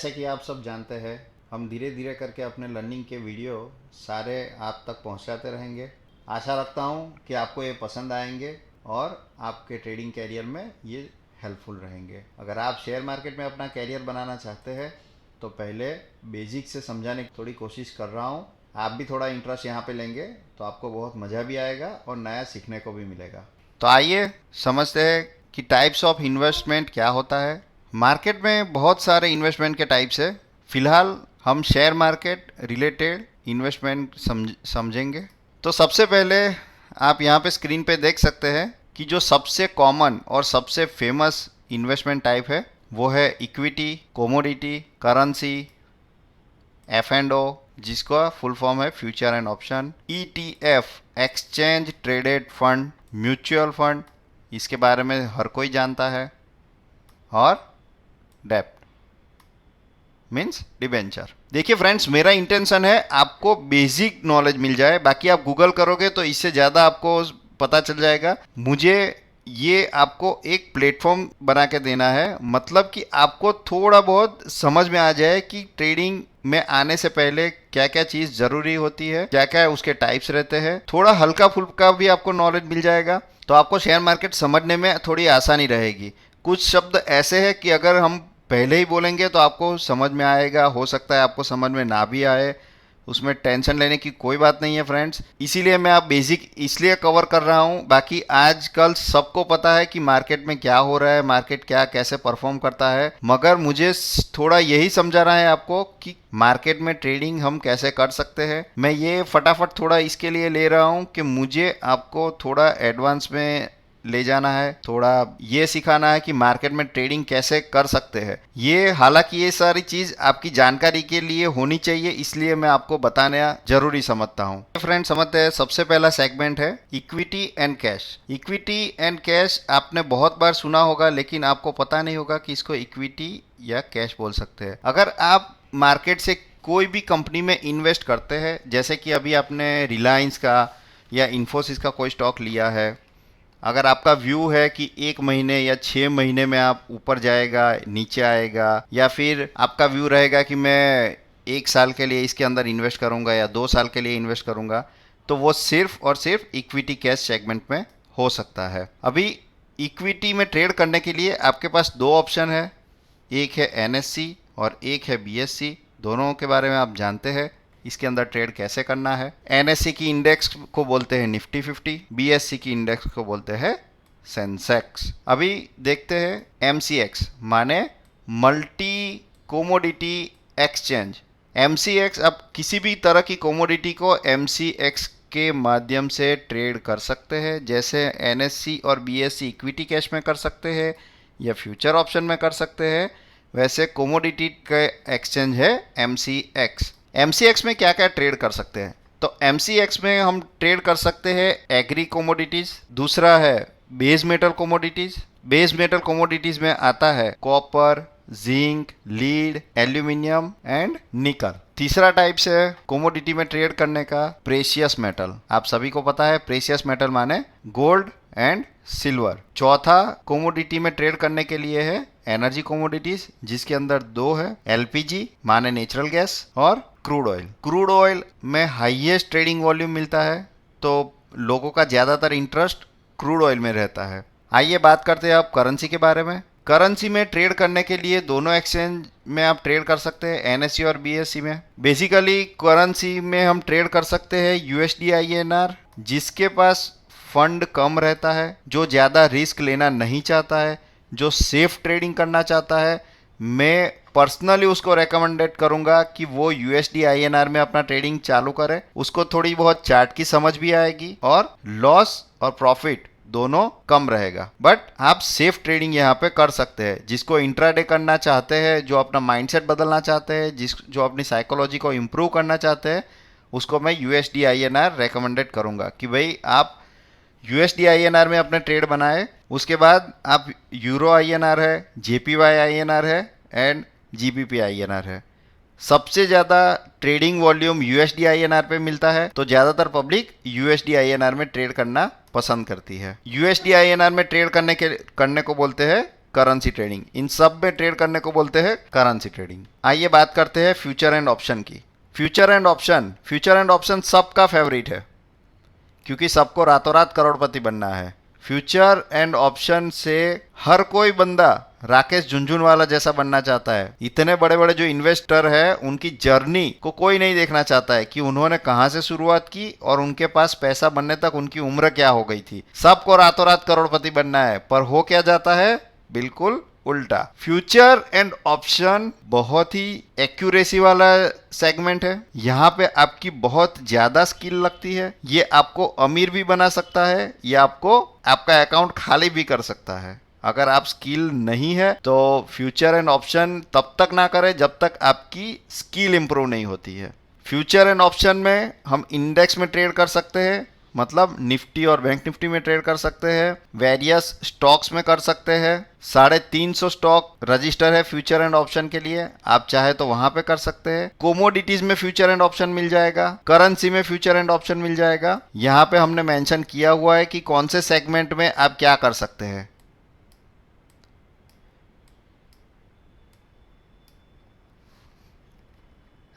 जैसे कि आप सब जानते हैं, हम धीरे धीरे करके अपने लर्निंग के वीडियो सारे आप तक पहुंचाते रहेंगे। आशा रखता हूं कि आपको ये पसंद आएंगे और आपके ट्रेडिंग कैरियर में ये हेल्पफुल रहेंगे। अगर आप शेयर मार्केट में अपना कैरियर बनाना चाहते हैं तो पहले बेसिक से समझाने की थोड़ी कोशिश कर रहा हूँ। आप भी थोड़ा इंटरेस्ट यहाँ पे लेंगे तो आपको बहुत मज़ा भी आएगा और नया सीखने को भी मिलेगा। तो आइए समझते हैं कि टाइप्स ऑफ इन्वेस्टमेंट क्या होता है। मार्केट में बहुत सारे इन्वेस्टमेंट के टाइप्स है। फिलहाल हम शेयर मार्केट रिलेटेड इन्वेस्टमेंट समझेंगे। तो सबसे पहले आप यहाँ पे स्क्रीन पे देख सकते हैं कि जो सबसे कॉमन और सबसे फेमस इन्वेस्टमेंट टाइप है वो है इक्विटी, कोमोडिटी, करेंसी, F&O, जिसका फुल फॉर्म है future and option, ETF, exchange traded fund, mutual fund, इसके बारे में हर कोई जानता है, और डेप्ट मीन्स डिबेंचर। देखिए फ्रेंड्स, मेरा इंटेंशन है आपको बेसिक नॉलेज मिल जाए, बाकी आप गूगल करोगे तो इससे ज़्यादा आपको पता चल जाएगा। मुझे ये आपको एक प्लेटफॉर्म बना के देना है, मतलब कि आपको थोड़ा बहुत समझ में आ जाए कि ट्रेडिंग में आने से पहले क्या क्या चीज़ ज़रूरी होती है, क्या क्या उसके टाइप्स रहते हैं। थोड़ा हल्का फुल्का भी आपको नॉलेज मिल जाएगा तो आपको शेयर मार्केट समझने में थोड़ी आसानी रहेगी। कुछ शब्द ऐसे हैं कि अगर हम पहले ही बोलेंगे तो आपको समझ में आएगा, हो सकता है आपको समझ में ना भी आए, उसमें टेंशन लेने की कोई बात नहीं है फ्रेंड्स। इसीलिए मैं आप बेसिक इसलिए कवर कर रहा हूँ। बाकी आजकल सबको पता है कि मार्केट में क्या हो रहा है, मार्केट क्या कैसे परफॉर्म करता है, मगर मुझे थोड़ा यही समझा रहा है आपको कि मार्केट में ट्रेडिंग हम कैसे कर सकते हैं। मैं ये फटाफट थोड़ा इसके लिए ले रहा हूँ कि मुझे आपको थोड़ा एडवांस में ले जाना है, थोड़ा ये सिखाना है कि मार्केट में ट्रेडिंग कैसे कर सकते हैं। ये हालांकि ये सारी चीज आपकी जानकारी के लिए होनी चाहिए, इसलिए मैं आपको बताना जरूरी समझता हूँ। फ्रेंड समझते हैं, सबसे पहला सेगमेंट है equity and cash. Equity and cash आपने बहुत बार सुना होगा, लेकिन आपको पता नहीं होगा कि इसको इक्विटी या कैश बोल सकते हैं। अगर आप मार्केट से कोई भी कंपनी में इन्वेस्ट करते हैं, जैसे कि अभी आपने रिलायंस का या इन्फोसिस का कोई स्टॉक लिया है, अगर आपका व्यू है कि 1 महीने या 6 महीने में आप ऊपर जाएगा, नीचे आएगा, या फिर आपका व्यू रहेगा कि मैं 1 साल के लिए इसके अंदर इन्वेस्ट करूंगा या 2 साल के लिए इन्वेस्ट करूंगा, तो वो सिर्फ और सिर्फ इक्विटी कैश सेगमेंट में हो सकता है। अभी इक्विटी में ट्रेड करने के लिए आपके पास 2 ऑप्शन है, एक है NSE और एक है BSE। दोनों के बारे में आप जानते हैं, इसके अंदर ट्रेड कैसे करना है। NSE की इंडेक्स को बोलते हैं निफ्टी 50, BSE की इंडेक्स को बोलते हैं सेंसेक्स। अभी देखते हैं MCX माने मल्टी कोमोडिटी एक्सचेंज। MCX, आप किसी भी तरह की कोमोडिटी को MCX के माध्यम से ट्रेड कर सकते हैं। जैसे NSE और BSE इक्विटी कैश में कर सकते हैं या फ्यूचर ऑप्शन में कर सकते हैं, वैसे कोमोडिटी का एक्सचेंज है MCX। MCX में क्या क्या ट्रेड कर सकते हैं? तो MCX में हम ट्रेड कर सकते हैं एग्री कोमोडिटीज, दूसरा है base metal commodities. Base metal commodities में आता है copper, zinc, lead, aluminium and निकल। तीसरा टाइप्स है कोमोडिटी में ट्रेड करने का प्रेशियस मेटल। आप सभी को पता है प्रेशियस मेटल माने गोल्ड एंड सिल्वर। चौथा कोमोडिटी में ट्रेड करने के लिए है एनर्जी कोमोडिटीज, जिसके अंदर 2 है, LPG माने नेचुरल गैस और क्रूड ऑयल। क्रूड ऑयल में हाईएस्ट ट्रेडिंग वॉल्यूम मिलता है, तो लोगों का ज़्यादातर इंटरेस्ट क्रूड ऑयल में रहता है। आइए बात करते हैं आप करेंसी के बारे में। करेंसी में ट्रेड करने के लिए दोनों एक्सचेंज में आप ट्रेड कर सकते हैं, NSE और BSE में। बेसिकली करेंसी में हम ट्रेड कर सकते हैं USD INR, जिसके पास फंड कम रहता है, जो ज़्यादा रिस्क लेना नहीं चाहता है, जो सेफ ट्रेडिंग करना चाहता है। मैं पर्सनली उसको रेकमेंडेड करूंगा कि वो USD INR में अपना ट्रेडिंग चालू करे। उसको थोड़ी बहुत चार्ट की समझ भी आएगी और लॉस और प्रॉफिट दोनों कम रहेगा। बट आप सेफ ट्रेडिंग यहाँ पे कर सकते हैं। जिसको इंट्राडे करना चाहते हैं, जो अपना माइंडसेट बदलना चाहते हैं, जो अपनी साइकोलॉजी को इम्प्रूव करना चाहते हैं, उसको मैं USD INR रेकमेंडेड करूंगा कि भाई आप USD INR में अपने ट्रेड बनाए। उसके बाद आप यूरो INR है, JPY INR है एंड GBP INR है। सबसे ज़्यादा ट्रेडिंग वॉल्यूम USD INR पे मिलता है, तो ज़्यादातर पब्लिक USD INR में ट्रेड करना पसंद करती है। USD INR में ट्रेड करने को बोलते हैं करेंसी ट्रेडिंग, इन सब में ट्रेड करने को बोलते हैं करेंसी ट्रेडिंग। आइए बात करते हैं फ्यूचर एंड ऑप्शन की। फ्यूचर एंड ऑप्शन सबका फेवरेट है, क्योंकि सबको रातों रात करोड़पति बनना है। फ्यूचर एंड ऑप्शन से हर कोई बंदा राकेश झुनझुनवाला जैसा बनना चाहता है। इतने बड़े बड़े जो इन्वेस्टर है, उनकी जर्नी को कोई नहीं देखना चाहता है कि उन्होंने कहां से शुरुआत की और उनके पास पैसा बनने तक उनकी उम्र क्या हो गई थी। सबको रातों रात करोड़पति बनना है, पर हो क्या जाता है, बिल्कुल उल्टा। फ्यूचर एंड ऑप्शन बहुत ही एक्यूरेसी वाला सेगमेंट है। यहाँ पे आपकी बहुत ज्यादा स्किल लगती है। ये आपको अमीर भी बना सकता है, ये आपको आपका अकाउंट खाली भी कर सकता है। अगर आप स्किल नहीं है तो फ्यूचर एंड ऑप्शन तब तक ना करें जब तक आपकी स्किल इंप्रूव नहीं होती है। फ्यूचर एंड ऑप्शन में हम इंडेक्स में ट्रेड कर सकते हैं, मतलब निफ्टी और बैंक निफ्टी में ट्रेड कर सकते हैं, वेरियस स्टॉक्स में कर सकते हैं। 350 स्टॉक रजिस्टर है फ्यूचर एंड ऑप्शन के लिए, आप चाहे तो वहां पे कर सकते हैं। कोमोडिटीज में फ्यूचर एंड ऑप्शन मिल जाएगा, करेंसी में फ्यूचर एंड ऑप्शन मिल जाएगा। यहाँ पे हमने मेंशन किया हुआ है कि कौन से सेगमेंट में आप क्या कर सकते हैं।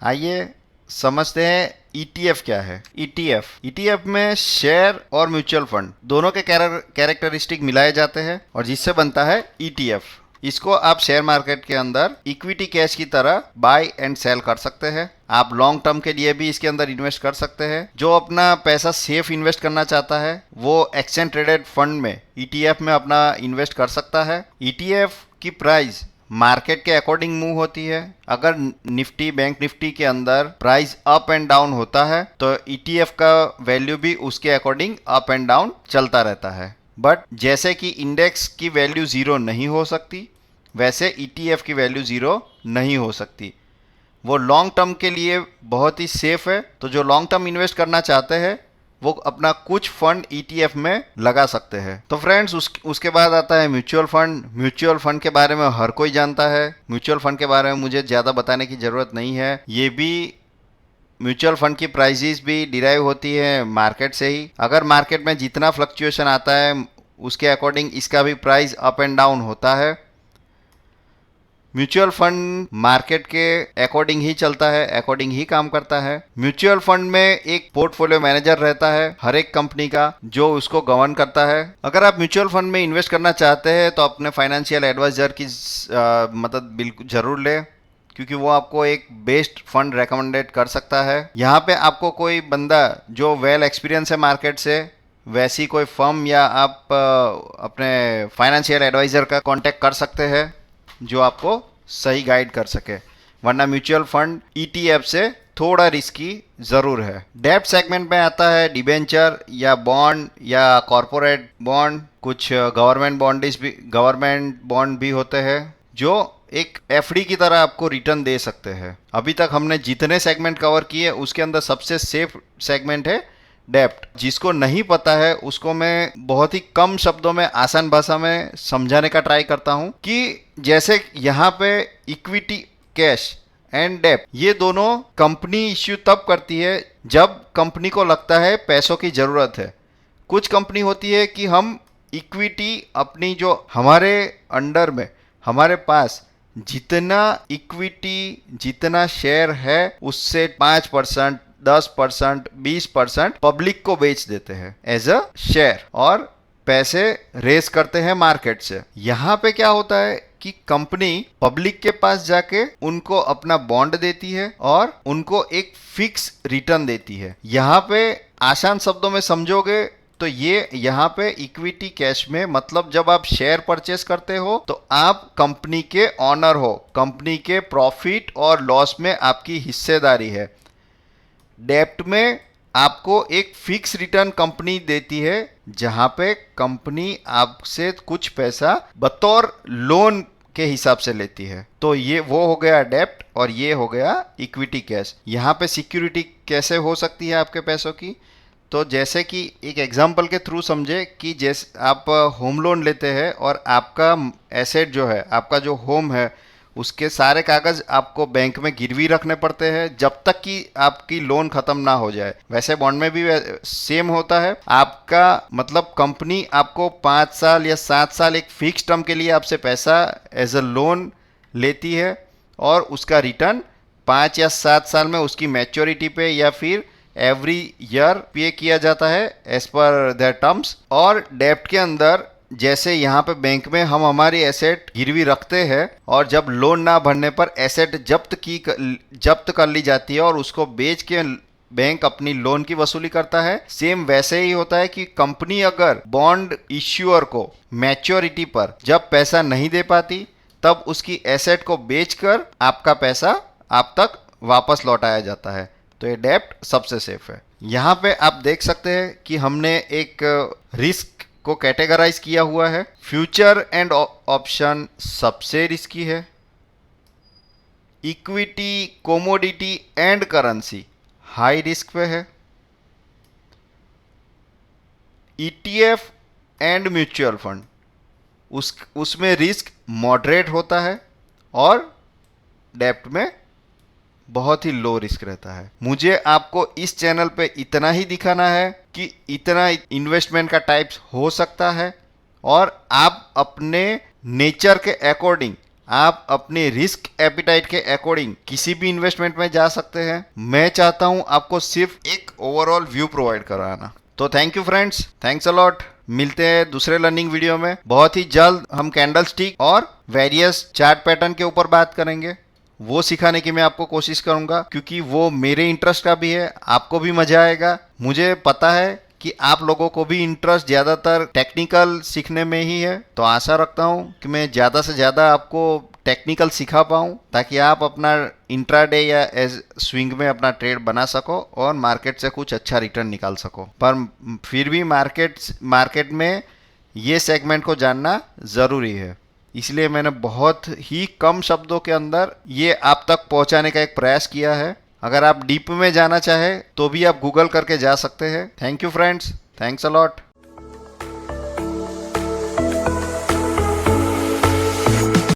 आइए समझते हैं ईटीएफ क्या है। ईटीएफ में शेयर और म्यूचुअल फंड दोनों के कैरेक्टरिस्टिक मिलाए जाते हैं और जिससे बनता है ईटीएफ। इसको आप शेयर मार्केट के अंदर इक्विटी कैश की तरह बाय एंड सेल कर सकते हैं। आप लॉन्ग टर्म के लिए भी इसके अंदर इन्वेस्ट कर सकते हैं। जो अपना पैसा सेफ इन्वेस्ट करना चाहता है वो एक्सचेंज ट्रेडेड फंड में ईटीएफ में अपना इन्वेस्ट कर सकता है। ईटीएफ की प्राइस मार्केट के अकॉर्डिंग मूव होती है। अगर निफ्टी बैंक निफ्टी के अंदर प्राइस अप एंड डाउन होता है तो ईटीएफ का वैल्यू भी उसके अकॉर्डिंग अप एंड डाउन चलता रहता है। बट जैसे कि इंडेक्स की वैल्यू जीरो नहीं हो सकती, वैसे ईटीएफ की वैल्यू जीरो नहीं हो सकती। वो लॉन्ग टर्म के लिए बहुत ही सेफ है। तो जो लॉन्ग टर्म इन्वेस्ट करना चाहते हैं वो अपना कुछ फंड ईटीएफ में लगा सकते हैं। तो फ्रेंड्स उसके बाद आता है म्यूचुअल फंड। म्यूचुअल फंड के बारे में हर कोई जानता है। म्यूचुअल फंड के बारे में मुझे ज़्यादा बताने की ज़रूरत नहीं है। ये भी म्यूचुअल फंड की प्राइसेस भी डिराइव होती है मार्केट से ही। अगर मार्केट में जितना फ्लक्चुएशन आता है उसके अकॉर्डिंग इसका भी प्राइस अप एंड डाउन होता है। म्यूचुअल फंड मार्केट के अकॉर्डिंग ही चलता है, अकॉर्डिंग ही काम करता है। म्यूचुअल फंड में एक पोर्टफोलियो मैनेजर रहता है हर एक कंपनी का, जो उसको गवर्न करता है। अगर आप म्यूचुअल फंड में इन्वेस्ट करना चाहते हैं तो अपने फाइनेंशियल एडवाइजर की मदद बिल्कुल जरूर ले, क्योंकि वो आपको एक बेस्ट फंड रेकमेंडेड कर सकता है। यहाँ पे आपको कोई बंदा जो वेल एक्सपीरियंस है मार्केट से, वैसी कोई फर्म या आप अपने फाइनेंशियल एडवाइजर का कांटेक्ट कर सकते हैं जो आपको सही गाइड कर सके। वरना म्यूचुअल फंड ईटीएफ से थोड़ा रिस्की जरूर है। डेब्ट सेगमेंट में आता है डिबेंचर या बॉन्ड या कॉरपोरेट बॉन्ड। कुछ गवर्नमेंट बॉन्ड भी होते हैं जो एक एफडी की तरह आपको रिटर्न दे सकते हैं। अभी तक हमने जितने सेगमेंट कवर किए उसके अंदर सबसे सेफ सेगमेंट है डेप्ट। जिसको नहीं पता है उसको मैं बहुत ही कम शब्दों में आसान भाषा में समझाने का ट्राई करता हूं कि जैसे यहाँ पे इक्विटी कैश एंड डेप्ट ये दोनों कंपनी इश्यू तब करती है जब कंपनी को लगता है पैसों की जरूरत है। कुछ कंपनी होती है कि हम इक्विटी अपनी जो हमारे अंडर में हमारे पास जितना इक्विटी जितना शेयर है उससे 5%, 10%, 20% पब्लिक को बेच देते हैं एज अ शेयर और पैसे रेस करते हैं मार्केट से। यहाँ पे क्या होता है कि कंपनी पब्लिक के पास जाके उनको अपना बॉन्ड देती है और उनको एक फिक्स रिटर्न देती है। यहाँ पे आसान शब्दों में समझोगे तो ये यहाँ पे इक्विटी कैश में मतलब जब आप शेयर परचेस करते हो तो आप कंपनी के ऑनर हो, कंपनी के प्रॉफिट और लॉस में आपकी हिस्सेदारी है। डेप्ट में आपको एक फिक्स रिटर्न कंपनी देती है जहां पे कंपनी आपसे कुछ पैसा बतौर लोन के हिसाब से लेती है। तो ये वो हो गया डेप्ट और ये हो गया इक्विटी कैश। यहाँ पे सिक्योरिटी कैसे हो सकती है आपके पैसों की, तो जैसे कि एक एग्जांपल के थ्रू समझे कि जैसे आप होम लोन लेते हैं और आपका एसेट जो है, आपका जो होम है उसके सारे कागज आपको बैंक में गिरवी रखने पड़ते हैं जब तक कि आपकी लोन खत्म ना हो जाए। वैसे बॉन्ड में भी सेम होता है। आपका मतलब कंपनी आपको 5 साल या 7 साल एक फिक्स टर्म के लिए आपसे पैसा एज अ लोन लेती है और उसका रिटर्न 5 या 7 साल में उसकी मैच्योरिटी पे या फिर एवरी ईयर पे किया जाता है एज पर देयर टर्म्स। और डेब्ट के अंदर जैसे यहाँ पे बैंक में हम हमारी एसेट गिरवी रखते हैं और जब लोन ना भरने पर एसेट जब्त कर ली जाती है और उसको बेच के बैंक अपनी लोन की वसूली करता है। सेम वैसे ही होता है कि कंपनी अगर बॉन्ड इश्यूअर को मैच्योरिटी पर जब पैसा नहीं दे पाती तब उसकी एसेट को बेचकर आपका पैसा आप तक वापस लौटाया जाता है। तो ये डेब्ट सबसे सेफ है। यहाँ पे आप देख सकते हैं कि हमने एक रिस्क को कैटेगराइज किया हुआ है। फ्यूचर एंड ऑप्शन सबसे रिस्की है। Equity, commodity and currency high risk पे है। ईटीएफ एंड म्यूचुअल फंड उसमें रिस्क मॉडरेट होता है और डेब्ट में बहुत ही लो रिस्क रहता है। मुझे आपको इस चैनल पे इतना ही दिखाना है कि इतना इन्वेस्टमेंट का टाइप्स हो सकता है और आप अपने नेचर के अकॉर्डिंग, आप अपने रिस्क एपिटाइट के अकॉर्डिंग किसी भी इन्वेस्टमेंट में जा सकते हैं। मैं चाहता हूं आपको सिर्फ एक ओवरऑल व्यू प्रोवाइड कराना। तो thank you friends, thanks a lot. मिलते हैं दूसरे लर्निंग वीडियो में। बहुत ही जल्द हम कैंडल स्टिक और वेरियस चार्ट पैटर्न के ऊपर बात करेंगे। वो सिखाने की मैं आपको कोशिश करूंगा क्योंकि वो मेरे इंटरेस्ट का भी है, आपको भी मजा आएगा। मुझे पता है कि आप लोगों को भी इंटरेस्ट ज़्यादातर टेक्निकल सीखने में ही है। तो आशा रखता हूँ कि मैं ज़्यादा से ज़्यादा आपको टेक्निकल सिखा पाऊँ ताकि आप अपना इंट्राडे या एज स्विंग में अपना ट्रेड बना सको और मार्केट से कुछ अच्छा रिटर्न निकाल सको। पर फिर भी मार्केट में ये सेगमेंट को जानना ज़रूरी है, इसलिए मैंने बहुत ही कम शब्दों के अंदर ये आप तक पहुंचाने का एक प्रयास किया है। अगर आप डीप में जाना चाहे तो भी आप गूगल करके जा सकते हैं। Thank you friends, thanks a lot.